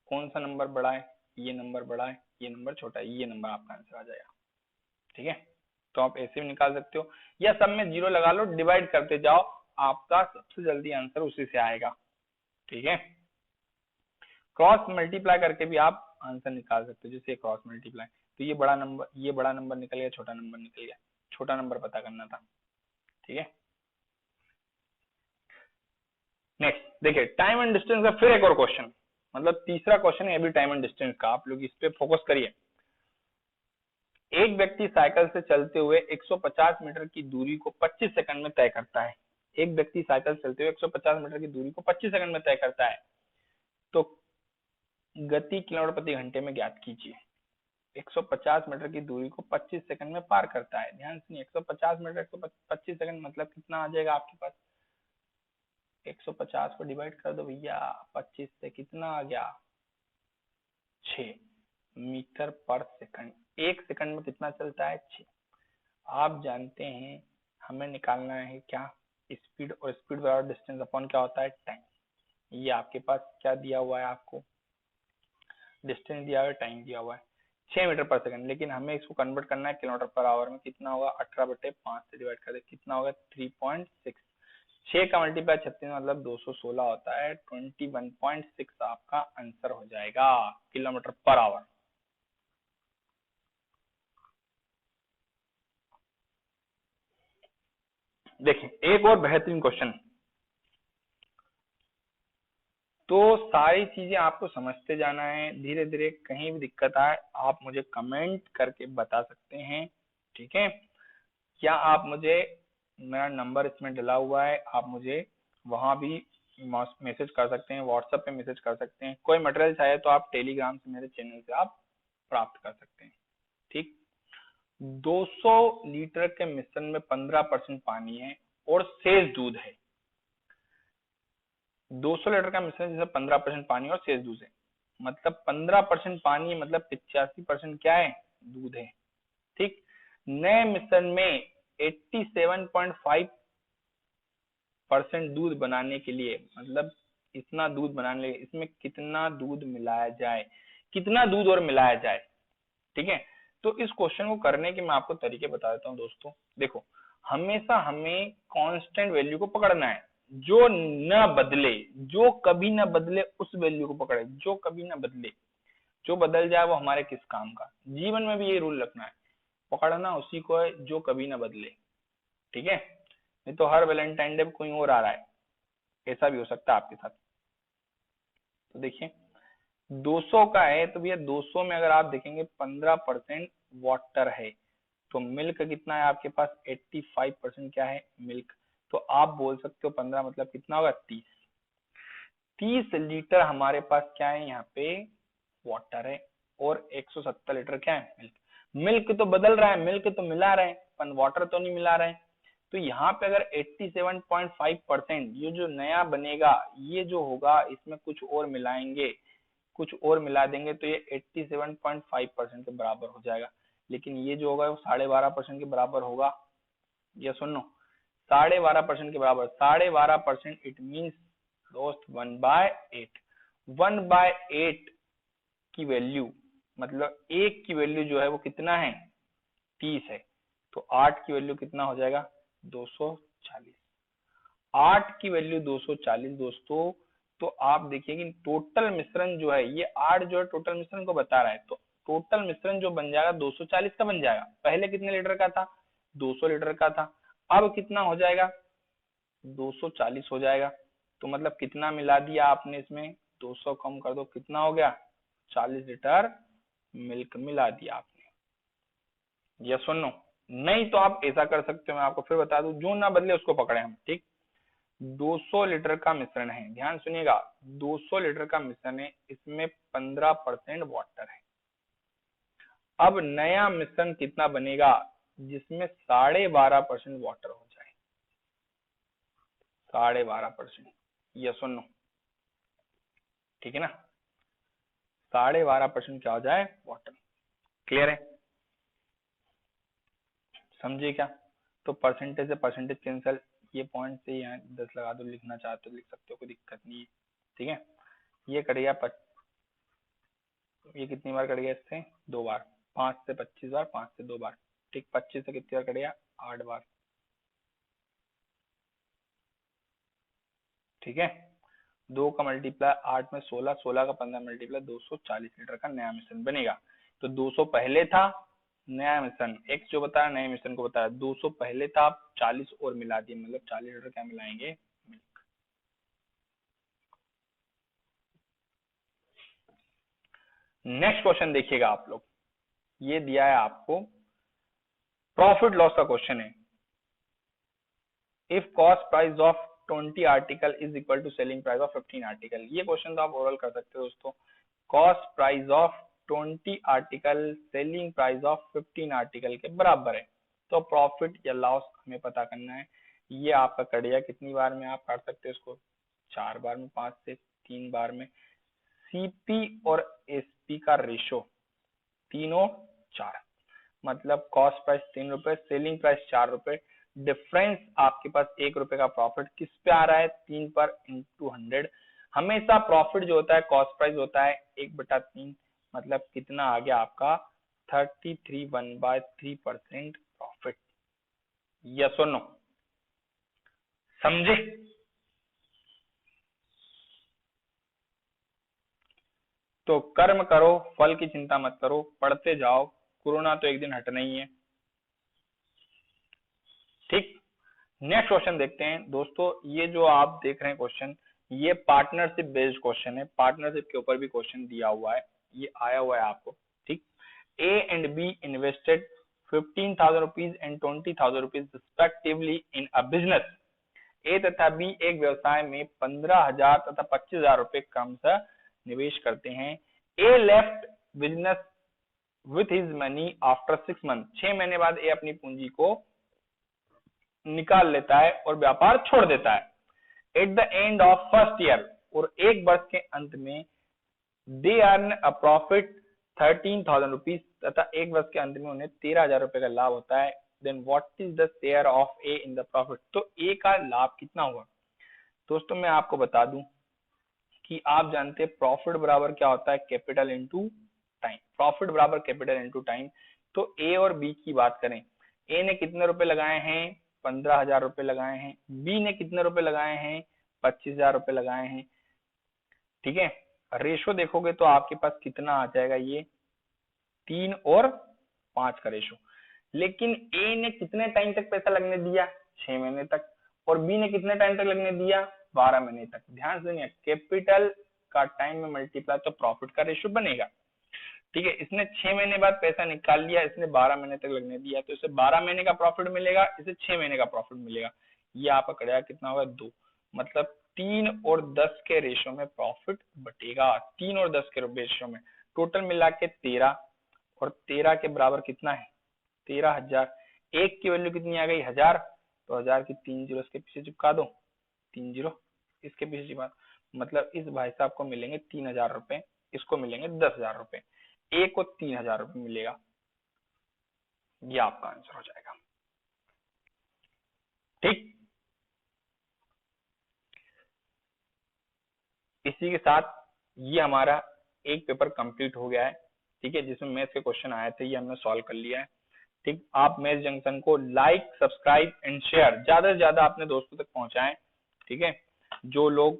कौन सा नंबर बड़ा है, ये नंबर बड़ा है, ये नंबर छोटा है, ये नंबर आपका आंसर आ जाएगा, ठीक है। तो आप ऐसे भी निकाल सकते हो, या सब में जीरो लगा लो, डिवाइड करते जाओ, आपका सबसे जल्दी आंसर उसी से आएगा, ठीक है। क्रॉस मल्टीप्लाई करके भी आप आंसर निकाल सकते हो, जैसे क्रॉस मल्टीप्लाई, तो ये बड़ा नंबर निकल गया, छोटा नंबर निकल गया, छोटा नंबर पता करना था, ठीक है। नेक्स्ट देखिए, टाइम एंड डिस्टेंस का फिर एक और क्वेश्चन, मतलब तीसरा क्वेश्चन है अभी टाइम एंड डिस्टेंस का, आप लोग इस पे फोकस करिए। एक व्यक्ति साइकिल से चलते हुए 150 मीटर की दूरी को 25 सेकंड में तय करता है। एक व्यक्ति साइकिल चलते हुए 150 मीटर की दूरी को 25 सेकंड में तय करता है, तो गति किलोमीटर प्रति घंटे में ज्ञात कीजिए। 150 मीटर की दूरी को 25 सेकंड में पार करता है, ध्यान सुनिए 150 मीटर 125 सेकंड मतलब कितना आ जाएगा आपके पास, 150 को डिवाइड कर दो भैया 25 से, कितना आ गया 6 मीटर पर सेकंड, एक सेकंड में कितना चलता है 6। आप जानते हैं हमें निकालना है क्या, स्पीड, और स्पीड बराबर डिस्टेंस अपॉन क्या होता है टाइम। ये आपके पास क्या दिया हुआ है, आपको डिस्टेंस दिया हुआ है, टाइम दिया हुआ है 6 मीटर पर सेकंड, लेकिन हमें इसको कन्वर्ट करना है किलोमीटर पर आवर में, कितना होगा 18/5 से डिवाइड कर दे, कितना होगा 3.6, 6 का मल्टीप्लाई 36 मतलब 216 होता है, 21.6 आपका आंसर हो जाएगा किलोमीटर पर आवर। देखिए एक और बेहतरीन क्वेश्चन, तो सारी चीजें आपको समझते जाना है, धीरे धीरे कहीं भी दिक्कत आए आप मुझे कमेंट करके बता सकते हैं, ठीक है। क्या आप मुझे, मेरा नंबर इसमें डला हुआ है, आप मुझे वहां भी मैसेज कर सकते हैं, व्हाट्सएप पे मैसेज कर सकते हैं, कोई मटेरियल चाहे तो आप टेलीग्राम से मेरे चैनल से आप प्राप्त कर सकते हैं, ठीक। 200 लीटर के मिश्रण में 15% पानी है और शेष दूध है। 200 लीटर का मिश्रण जिसमें 15% पानी और शेष दूध है, मतलब 15% पानी मतलब 85% क्या है दूध है, ठीक। नए मिश्रण में 87.5% दूध बनाने के लिए, मतलब इतना दूध बनाने के लिए इसमें कितना दूध मिलाया जाए, कितना दूध और मिलाया जाए, ठीक है। तो इस क्वेश्चन को करने के मैं आपको तरीके बता देता हूँ दोस्तों। देखो हमेशा हमें कांस्टेंट वैल्यू को पकड़ना है, जो न बदले, जो कभी ना बदले उस वैल्यू को पकड़े, जो कभी ना बदले, जो बदल जाए वो हमारे किस काम का। जीवन में भी ये रूल रखना है, पकड़ना उसी को है जो कभी ना बदले, ठीक है। नहीं तो हर वैलेंटाइन डे कोई और आ रहा है, ऐसा भी हो सकता है आपके साथ। तो देखिए 200 का है तो भैया 200 में अगर आप देखेंगे 15% वाटर है, तो मिल्क कितना है आपके पास 85% क्या है मिल्क, तो आप बोल सकते हो 15 मतलब कितना होगा 30, 30 लीटर हमारे पास क्या है यहाँ पे वाटर है, और 170 लीटर क्या है मिल्क। मिल्क तो बदल रहा है, मिल्क तो मिला रहे हैं पर वाटर तो नहीं मिला रहे हैं, तो यहाँ पे अगर 87.5% ये जो नया बनेगा, ये जो होगा इसमें कुछ और मिलाएंगे, कुछ और मिला देंगे तो ये 87.5% के बराबर हो जाएगा। लेकिन ये जो होगा वो 12.5% के बराबर होगा। ये सुनो, 12.5% के बराबर, 12.5% इट मीन्स दोस्त 1/8। 1/8 की वैल्यू मतलब 1 की वैल्यू जो है वो कितना है, 30 है। तो 8 की वैल्यू कितना हो जाएगा, 240। 8 की वैल्यू 240 दोस्तों। तो आप देखिए कि टोटल मिश्रण जो है, ये 8 जो है टोटल मिश्रण को बता रहा है, तो टोटल मिश्रण जो बन जाएगा 240 का बन जाएगा। पहले कितने लीटर का था, 200 लीटर का था। अब कितना हो जाएगा, 240 हो जाएगा। तो मतलब कितना मिला दिया आपने इसमें, 200 कम कर दो, कितना हो गया, 40 लीटर मिल्क मिला दिया आपने। यस और नो? नहीं तो आप ऐसा कर सकते हो, मैं आपको फिर बता दूं, जो ना बदले उसको पकड़े हम, ठीक। 200 लीटर का मिश्रण है, ध्यान सुनिएगा, 200 लीटर का मिश्रण है, इसमें 15% वाटर है। अब नया मिश्रण कितना बनेगा, जिसमें 12.5% वाटर हो जाए, 12.5%। यस और नो? ठीक है ना, 12.5% क्या हो जाए, वाटर। क्लियर है, समझिए क्या? तो परसेंटेज से परसेंटेज कैंसिल, ये पॉइंट से यहाँ 10 लगा दो, लिखना चाहते हो लिख सकते हो, कोई दिक्कत नहीं है। ठीक है, ये कट गया, ये कितनी बार कट गया इससे, 2 बार। 5 से 25 बार, 5 से 2 बार। ठीक, 25 से कितनी बार कट गया, 8 बार। ठीक है, 2 का मल्टीप्लाई 8 में 16, 16 का 15 मल्टीप्लाई 240 लीटर का नया मिश्रण बनेगा। तो 200 पहले था, नया मिश्रण एक्स जो बताया, नए मिश्रण को बताया, 200 पहले था, 40 और मिला दिए, मतलब 40 लीटर क्या मिलाएंगे, मिल्क। नेक्स्ट क्वेश्चन देखिएगा आप लोग, ये दिया है आपको, प्रॉफिट लॉस का क्वेश्चन है। If cost price of 20 article is equal to selling price of 15 article, ये क्वेश्चन तो आप ओरल कर सकते हो दोस्तों। Cost price of 20 article selling price of 15 article के बराबर है। तो प्रॉफिट या लॉस हमें पता करना है। ये आपका कट गया, कितनी बार में आप काट सकते हो इसको, 4 बार में, 5 से 3 बार में। सीपी और एसपी का रेशो 3 और 4, मतलब कॉस्ट प्राइस 3 रुपए, सेलिंग प्राइस 4 रुपए, डिफरेंस आपके पास 1 रुपए का प्रॉफिट किस पे आ रहा है, 3 पर इंटू 100। हमेशा प्रॉफिट जो होता है कॉस्ट प्राइस होता है 1/3, मतलब कितना आ गया आपका, 33 1/3% प्रॉफिट। यस और नो, समझे? तो कर्म करो, फल की चिंता मत करो, पढ़ते जाओ, कोरोना तो एक दिन हटना ही है। ठीक, नेक्स्ट क्वेश्चन देखते हैं दोस्तों। ये जो आप देख रहे हैं क्वेश्चन, ये पार्टनरशिप बेस्ड क्वेश्चन है, पार्टनरशिप के ऊपर भी क्वेश्चन दिया हुआ है, ये आया हुआ है आपको। ठीक, A and B invested 15,000 rupees and 20,000 rupees respectively in a business. A तथा बी एक व्यवसाय में 15,000 तथा 25,000 रुपए क्रमशः निवेश करते हैं। A left business with his money after 6 month, 6 महीने बाद ए अपनी पूंजी को निकाल लेता है और व्यापार छोड़ देता है। At the end of first year, और एक वर्ष के अंत में, they earn a profit 13,000 rupees, तथा एक वर्ष के अंत में उन्हें 13,000 रुपए का लाभ होता है। Then what is the share of A in the profit, तो ए का लाभ कितना हुआ। दोस्तों मैं आपको बता दूं कि आप जानते हैं प्रॉफिट बराबर क्या होता है, कैपिटल इनटू टाइम। प्रॉफिट बराबर कैपिटल इनटू टाइम। तो ए और बी की बात करें, ए ने कितने रुपए लगाए हैं, 15,000 रुपए लगाए हैं। बी ने कितने रुपए लगाए हैं, 25,000 रुपए लगाए हैं। ठीक है, रेशो देखोगे तो आपके पास कितना आ जाएगा, ये 3 और 5 का रेशो। लेकिन ए ने कितने टाइम तक पैसा लगने दिया, 6 महीने तक, और बी ने कितने टाइम तक लगने दिया, 12 महीने तक। ध्यान से सुनिए, कैपिटल का टाइम में मल्टीप्लाई तो प्रॉफिट का रेशो बनेगा। ठीक है, इसने 6 महीने बाद पैसा निकाल लिया, इसने 12 महीने तक लगने दिया, तो इसे 12 महीने का प्रॉफिट मिलेगा, इसे 6 महीने का प्रॉफिट मिलेगा। ये आपका करेगा कितना होगा, 2, मतलब 3 और 10 के रेशो में प्रॉफिट बटेगा, 3 और 10 के रेशो में। टोटल मिला के 13, और 13 के बराबर कितना है, 13,000। एक की वैल्यू कितनी आ गई, 1000, तो 1000 की 3 जीरो इसके पीछे चिपका दो, 3 जीरो इसके पीछे चिपका, मतलब इस भाई साहब को मिलेंगे 3,000 रुपए, इसको मिलेंगे 10,000 रुपए। ए को 3,000 रुपए मिलेगा। ये आपका आंसर हो जाएगा। ठीक, इसी के साथ ये हमारा एक पेपर कंप्लीट हो गया है। ठीक है, जिसमें मैथ्स के क्वेश्चन आए थे ये हमने सॉल्व कर लिया है। ठीक, आप मैथ्स जंक्शन को लाइक, सब्सक्राइब एंड शेयर ज्यादा से ज्यादा अपने दोस्तों तक पहुंचाएं। ठीक है, जो लोग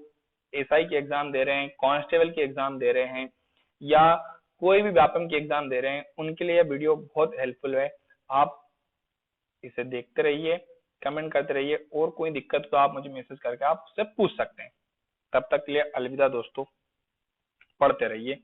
एसआई की एग्जाम दे रहे हैं, कांस्टेबल की एग्जाम दे रहे हैं, या कोई भी व्यापम की एग्जाम दे रहे हैं, उनके लिए यह वीडियो बहुत हेल्पफुल है। आप इसे देखते रहिए, कमेंट करते रहिए, और कोई दिक्कत तो आप मुझे मैसेज करके आप उससे पूछ सकते हैं। तब तक के लिए अलविदा दोस्तों, पढ़ते रहिए।